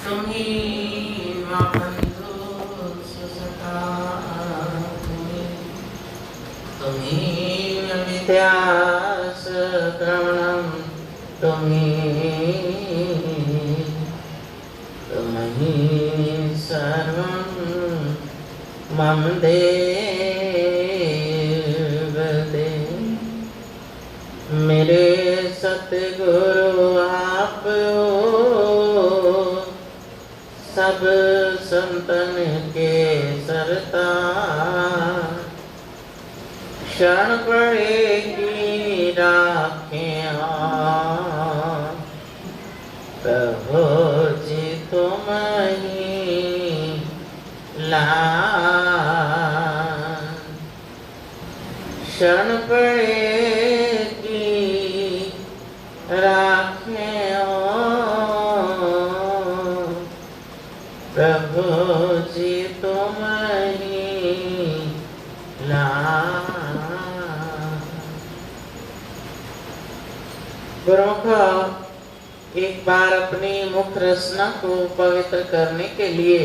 तुम्ही बंधु सुसखा तुम्ही विद्यास श्रवणं तुम्ही सर्वं मम देव देव। मेरे सतगुरु आप हो, सब संतन के सरतार। शरण पड़ेगी राखें प्रभु जी तुम ही लान। शरण पड़ेगी राखें प्रभु जी तुम ही लान। गुरुमुख एक बार अपनी मुख रचना को पवित्र करने के लिए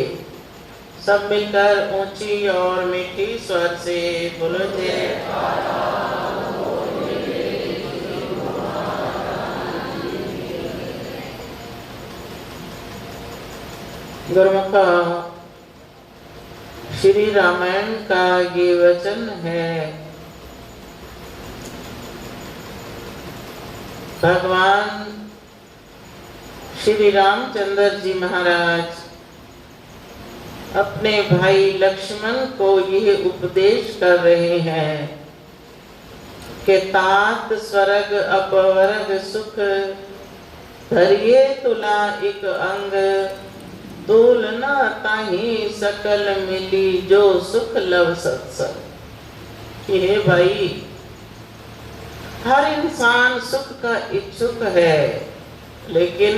सब मिलकर ऊंची और मीठी स्वर से बोलो जय। गुरुमुख श्री रामायण का ये वचन है, भगवान श्री रामचंद्र जी महाराज अपने भाई लक्ष्मण को यह उपदेश कर रहे हैं कि तात स्वर्ग अपवर्ग सुख धरिए तुला एक अंग तुलना ताही सकल मिली जो सुख लव सत्संग। हे भाई, हर इंसान सुख का इच्छुक है, लेकिन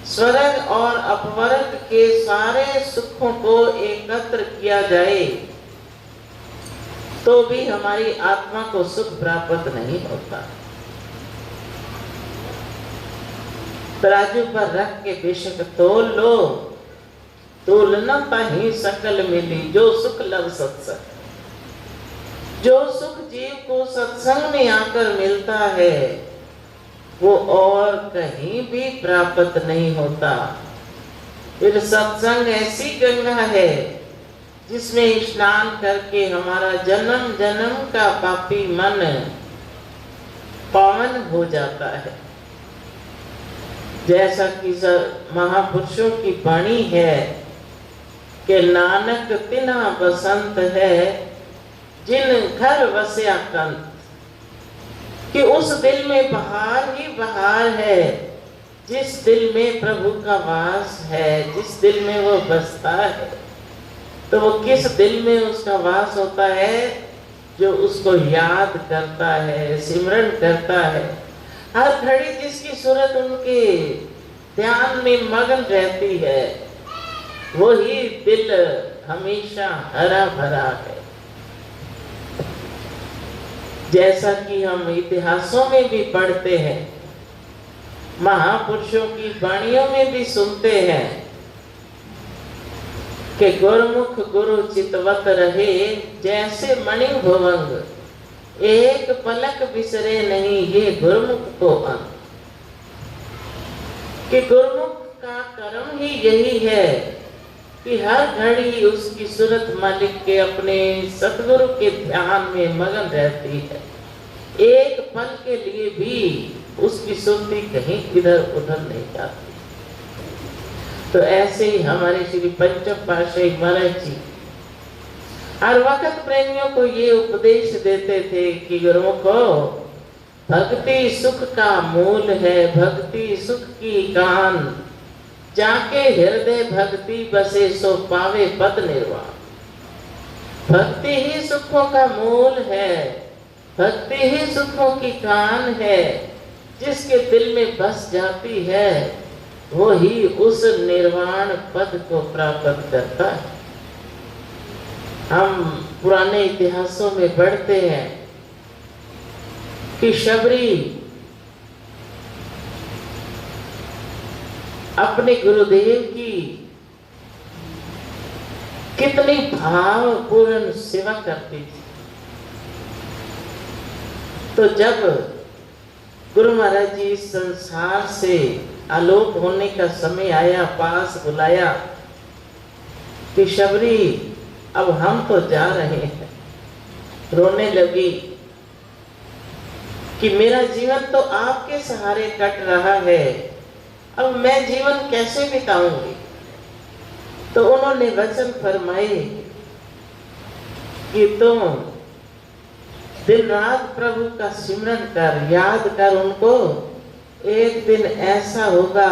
स्वर्ग और अपवर्ग के सारे सुखों को एकत्र किया जाए तो भी हमारी आत्मा को सुख प्राप्त नहीं होता। तराजू पर रख के बेशक तोल लो, तुलना ताही सकल मिली जो सुख लव सत्संग। जो सुख जीव को सत्संग में आकर मिलता है वो और कहीं भी प्राप्त नहीं होता। फिर सत्संग ऐसी गंगा है जिसमें स्नान करके हमारा जन्म जन्म का पापी मन पावन हो जाता है। जैसा कि महापुरुषों की वाणी है कि नानक तिना बसंत है जिन घर वस्या कंत। कि उस दिल में बहार ही बहार है जिस दिल में प्रभु का वास है, जिस दिल में वो बसता है। तो वो किस दिल में उसका वास होता है? जो उसको याद करता है, सिमरन करता है। हर घड़ी जिसकी सूरत उनके ध्यान में मगन रहती है, वही दिल हमेशा हरा भरा है। जैसा कि हम इतिहासों में भी पढ़ते हैं, महापुरुषों की वाणियों में भी सुनते हैं कि गुरुमुख गुरु चितवत रहे जैसे मणि भुवंग, एक पलक बिसरे नहीं ये गुरुमुख को अंग। कि गुरुमुख का कर्म ही यही है कि हर घड़ी उसकी सूरत मालिक के अपने सतगुरु के ध्यान में मगन रहती है। एक पल के लिए भी उसकी सुरती कहीं इधर उधर नहीं जाती। तो ऐसे ही हमारे श्री पंचम पातशाही महाराज जी हर वक्त प्रेमियों को ये उपदेश देते थे कि गुरुमुखो, भक्ति सुख का मूल है, भक्ति सुख की कान। जाके हृदय भक्ति बसे सो पावे पद निर्वाण। भक्ति ही सुखों का मूल है, भक्ति ही सुखों की कान है। जिसके दिल में बस जाती है वो ही उस निर्वाण पद को प्राप्त करता है। हम पुराने इतिहासों में पढ़ते हैं कि शबरी अपने गुरुदेव की कितनी भावपूर्ण सेवा करती थी। तो जब गुरु महाराज जी इस संसार से आलोक होने का समय आया, पास बुलाया कि शबरी अब हम तो जा रहे हैं, रोने लगी कि मेरा जीवन तो आपके सहारे कट रहा है, अब मैं जीवन कैसे बिताऊंगी। तो उन्होंने वचन फरमाए कि तुम दिन रात प्रभु का सिमरन कर, याद कर उनको, एक दिन ऐसा होगा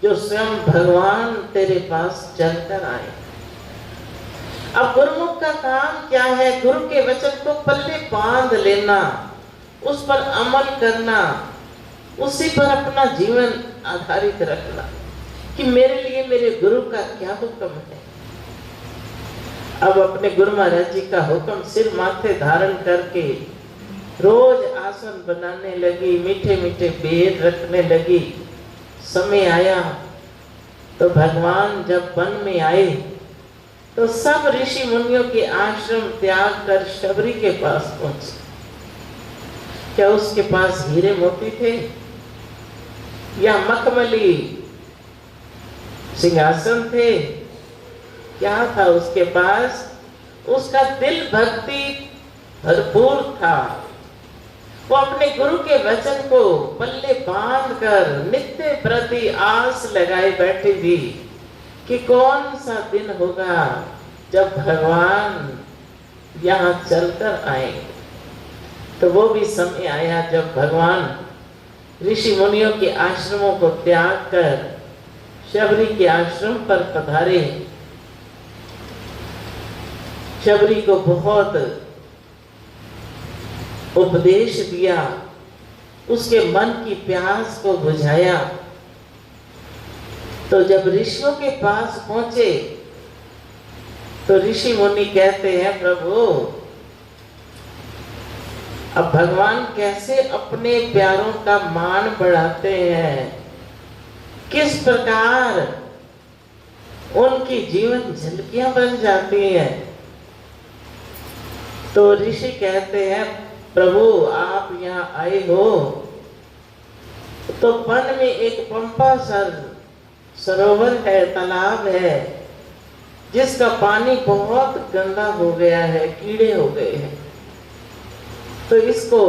जो स्वयं भगवान तेरे पास चलकर आए। अब गुरुमुख का काम क्या है? गुरु के वचन को पल्ले बांध लेना, उस पर अमल करना, उसी पर अपना जीवन आधारित रखना कि मेरे लिए मेरे गुरु का क्या हुक्म है। अब अपने गुरु महाराज जी का हुक्म सिर माथे धारण करके रोज आसन बनाने लगी, मीठे मीठे बेर रखने लगी। समय आया तो भगवान जब वन में आए तो सब ऋषि मुनियों के आश्रम त्याग कर शबरी के पास पहुंचे। क्या उसके पास हीरे मोती थे या मखमली सिंहासन थे? क्या था उसके पास? उसका दिल भक्ति भरपूर था। वो अपने गुरु के वचन को पल्ले बांध कर नित्य प्रति आस लगाए बैठी थी कि कौन सा दिन होगा जब भगवान यहाँ चलकर आएंगे। तो वो भी समय आया जब भगवान ऋषि मुनियों के आश्रमों को त्याग कर शबरी के आश्रम पर पधारे। शबरी को बहुत उपदेश दिया, उसके मन की प्यास को बुझाया। तो जब ऋषियों के पास पहुंचे तो ऋषि मुनि कहते हैं, प्रभु अब भगवान कैसे अपने प्यारों का मान बढ़ाते हैं, किस प्रकार उनकी जीवन झलकियां बन जाती हैं। तो ऋषि कहते हैं, प्रभु आप यहाँ आए हो तो वन में एक पंपा सरोवर है, तालाब है, जिसका पानी बहुत गंदा हो गया है, कीड़े हो गए हैं। तो इसको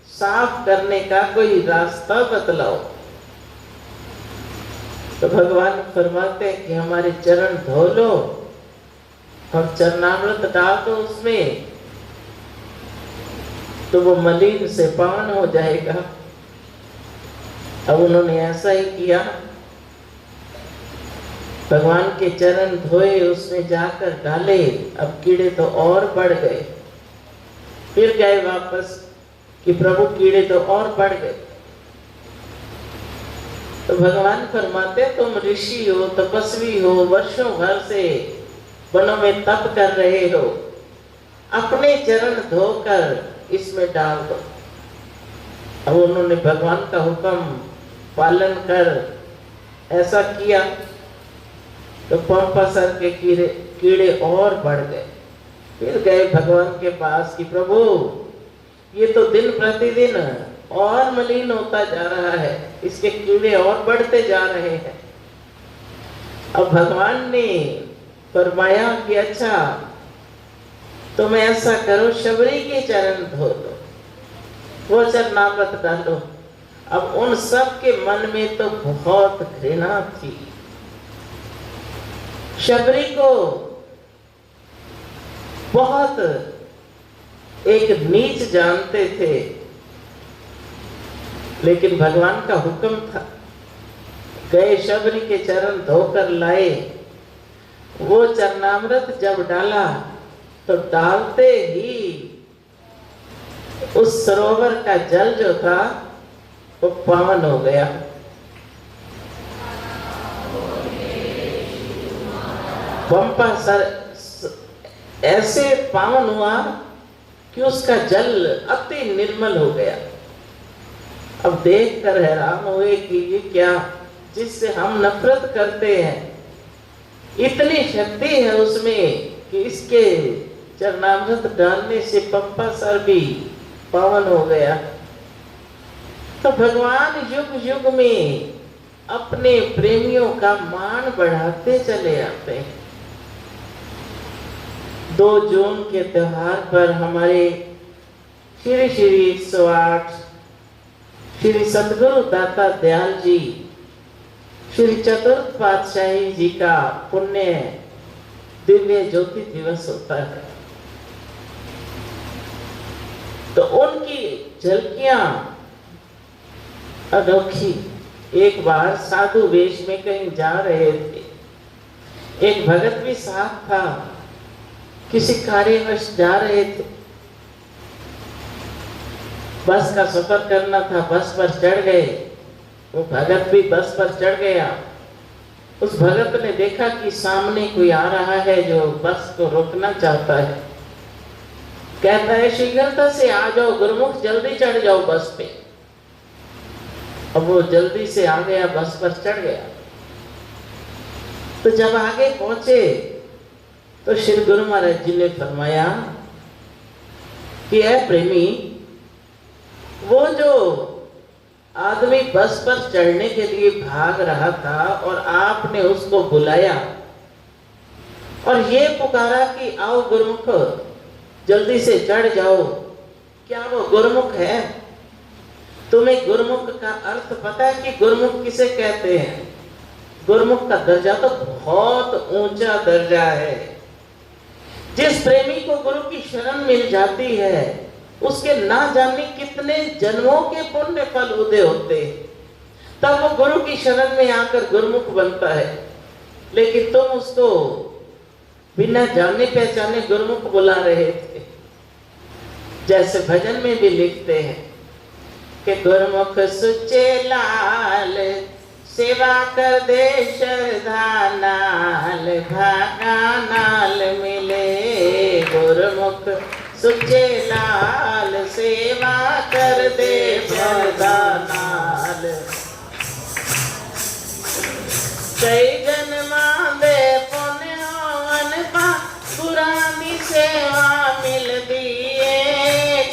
साफ करने का कोई रास्ता बतलाओ। तो भगवान फरमाते हैं कि हमारे चरण धो लो और चरणामृत डाल दो उसमें, तो वो मलिन से पावन हो जाएगा। अब उन्होंने ऐसा ही किया, भगवान के चरण धोए, उसमें जाकर डाले। अब कीड़े तो और बढ़ गए। फिर गए वापस कि प्रभु कीड़े तो और बढ़ गए। तो भगवान फरमाते, तुम ऋषि हो, तपस्वी हो, वर्षों भर से वनों में तप कर रहे हो, अपने चरण धोकर इसमें डाल दो। अब उन्होंने भगवान का हुक्म पालन कर ऐसा किया तो पंपासर के कीड़े और बढ़ गए। फिर गए भगवान के पास कि प्रभु ये तो दिन प्रतिदिन और मलिन होता जा रहा है, इसके कीड़े और बढ़ते जा रहे हैं। अब भगवान ने फरमाया कि अच्छा तुम ऐसा करो, शबरी के चरण धो लो, वो चरणामृत डालो। अब उन सब के मन में तो बहुत घृणा थी। शबरी को बहुत एक नीच जानते थे, लेकिन भगवान का हुक्म था। गए शबरी के चरण धोकर लाए। वो चरणामृत जब डाला तो डालते ही उस सरोवर का जल जो था वो पावन हो गया। पंपा ऐसे पावन हुआ कि उसका जल अति निर्मल हो गया। अब देखकर हैरान हुए कि ये क्या जिससे हम नफरत करते हैं, इतनी शक्ति है उसमें कि इसके चरणामृत डालने से पंपा सर भी पावन हो गया। तो भगवान युग युग में अपने प्रेमियों का मान बढ़ाते चले आते हैं। 2 जून के त्योहार पर हमारे श्री श्री 108 श्री सतगुरु दाता दयाल जी श्री चतुर्थ पातशाही जी का पुण्य दिव्य ज्योति दिवस होता है। तो उनकी झलकियां अनोखी। एक बार साधु वेश में कहीं जा रहे थे, एक भगत भी साथ था, किसी कार्यवश जा रहे थे, बस का सफर करना था, बस पर चढ़ गए। वो भगत भी बस पर चढ़ गया। उस भगत ने देखा कि सामने कोई आ रहा है जो बस को रोकना चाहता है। कहता है, शीघ्रता से आ जाओ गुरुमुख, जल्दी चढ़ जाओ बस पे। अब वो जल्दी से आ गया, बस पर चढ़ गया। तो जब आगे पहुंचे तो श्री गुरु महाराज जी ने फरमाया कि ऐ प्रेमी, वो जो आदमी बस पर चढ़ने के लिए भाग रहा था और आपने उसको बुलाया और ये पुकारा कि आओ गुरुमुख, जल्दी से चढ़ जाओ, क्या वो गुरुमुख है? तुम्हें गुरुमुख का अर्थ पता है कि गुरुमुख किसे कहते हैं? गुरुमुख का दर्जा तो बहुत ऊंचा दर्जा है। जिस प्रेमी को गुरु की शरण मिल जाती है, उसके ना जाने कितने जन्मों के पुण्य फल उदय होते, तब वो गुरु की शरण में आकर गुरुमुख बनता है। लेकिन तुम उसको बिना जाने पहचाने गुरुमुख बुला रहे थे। जैसे भजन में भी लिखते हैं कि गुरुमुख सुचे लाल, सेवा कर दे श्रद्धा नाल, भागा नाल मिले। गुरुमुख सुचे लाल, सेवा कर दे श्रद्धा नाल। कई जन्मा दे पुण्य होवन पा, पुरानी सेवा मिल दिए।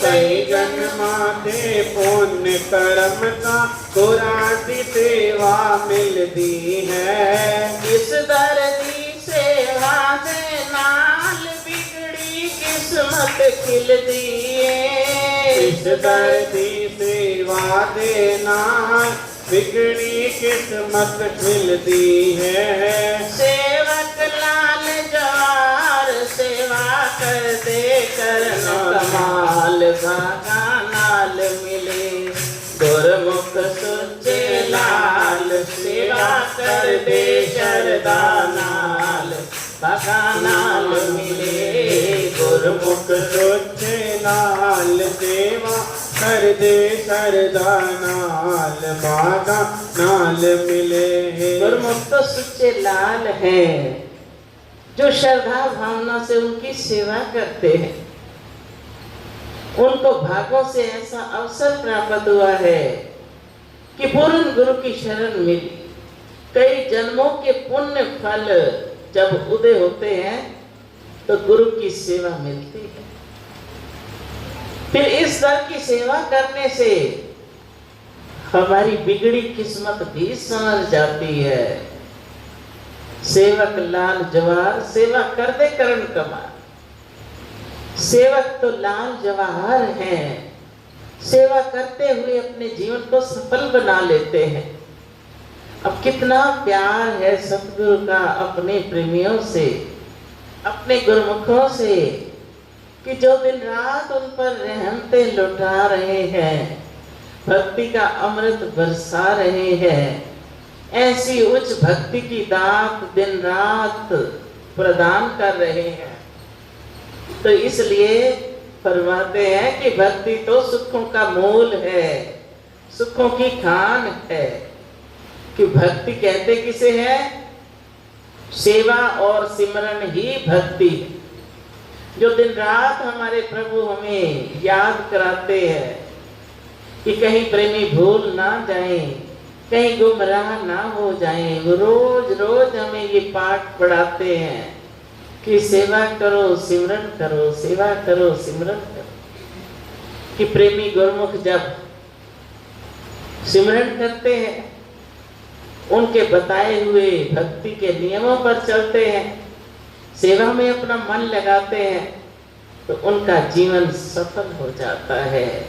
कई जन्मा दे पुण्य कर्म का, पुरानी सेवा मिल दी है। इस दर्दी सेवा से नाल बिगड़ी किस्मत खिल दिए। इस दर्दी सेवा दे नाल बिगड़ी किस्मत खिल दी है। सेवक लाल जवार, सेवा कर दे करन कमाल, भागा नाल मिले। गुरुमुख सुचे लाल, सेवा कर दे श्रद्धा नाल, भागा नाल मिले। गुरुमुख सुचे लाल, सेवा कर दे श्रद्धा नाल, भागा नाल मिले। गुरुमुख तो सुचे लाल है, जो श्रद्धा भावना से उनकी सेवा करते हैं। उनको भागों से ऐसा अवसर प्राप्त हुआ है कि पूर्ण गुरु की शरण मिली। कई जन्मों के पुण्य फल जब उदय होते हैं तो गुरु की सेवा मिलती है। फिर इस तरह की सेवा करने से हमारी बिगड़ी किस्मत भी संवर जाती है। सेवक लाल जवाहर, सेवा कर दे करण कमाल। सेवक तो लाल जवाहर हैं, सेवा करते हुए अपने जीवन को सफल बना लेते हैं। अब कितना प्यार है सतगुरु का अपने प्रेमियों से, अपने गुरुमुखों से, कि जो दिन रात उन पर रहमतें लुटा रहे हैं, भक्ति का अमृत बरसा रहे हैं। ऐसी उच्च भक्ति की दात दिन रात प्रदान कर रहे हैं। तो इसलिए फरमाते हैं कि भक्ति तो सुखों का मूल है, सुखों की खान है। कि भक्ति कहते किसे है? सेवा और सिमरन ही भक्ति है। जो दिन रात हमारे प्रभु हमें याद कराते हैं कि कहीं प्रेमी भूल ना जाएं, कहीं गुमराह ना हो जाएं। वो रोज रोज हमें ये पाठ पढ़ाते हैं कि सेवा करो सिमरन करो, सेवा करो सिमरन करो। कि प्रेमी गुरमुख जब सिमरन करते हैं, उनके बताए हुए भक्ति के नियमों पर चलते हैं, सेवा में अपना मन लगाते हैं, तो उनका जीवन सफल हो जाता है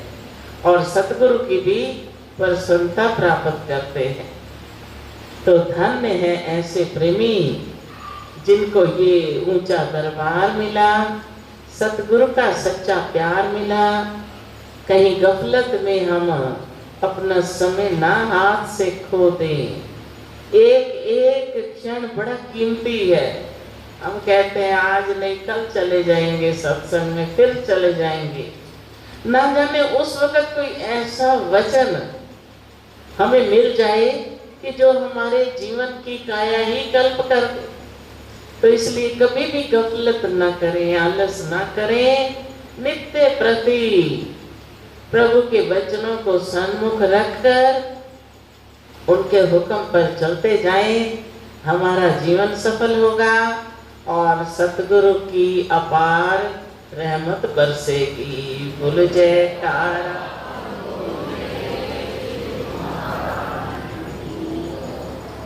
और सतगुरु की भी प्रसन्नता प्राप्त करते हैं। तो धन्य है ऐसे प्रेमी जिनको ये ऊंचा दरबार मिला, सतगुरु का सच्चा प्यार मिला। कहीं गफलत में हम अपना समय ना हाथ से खो दें। एक एक क्षण बड़ा कीमती है। हम कहते हैं आज नहीं कल चले जाएंगे सत्संग में, फिर चले जाएंगे। ना जाने उस वक्त कोई ऐसा वचन हमें मिल जाए कि जो हमारे जीवन की काया ही कल्प कर दे। तो इसलिए कभी भी गफलत न करें, आलस न करें। नित्य प्रति प्रभु के वचनों को सन्मुख रखकर उनके हुक्म पर चलते जाएं, हमारा जीवन सफल होगा और सतगुरु की अपार रहमत बरसेगी। बोलो जयकारा।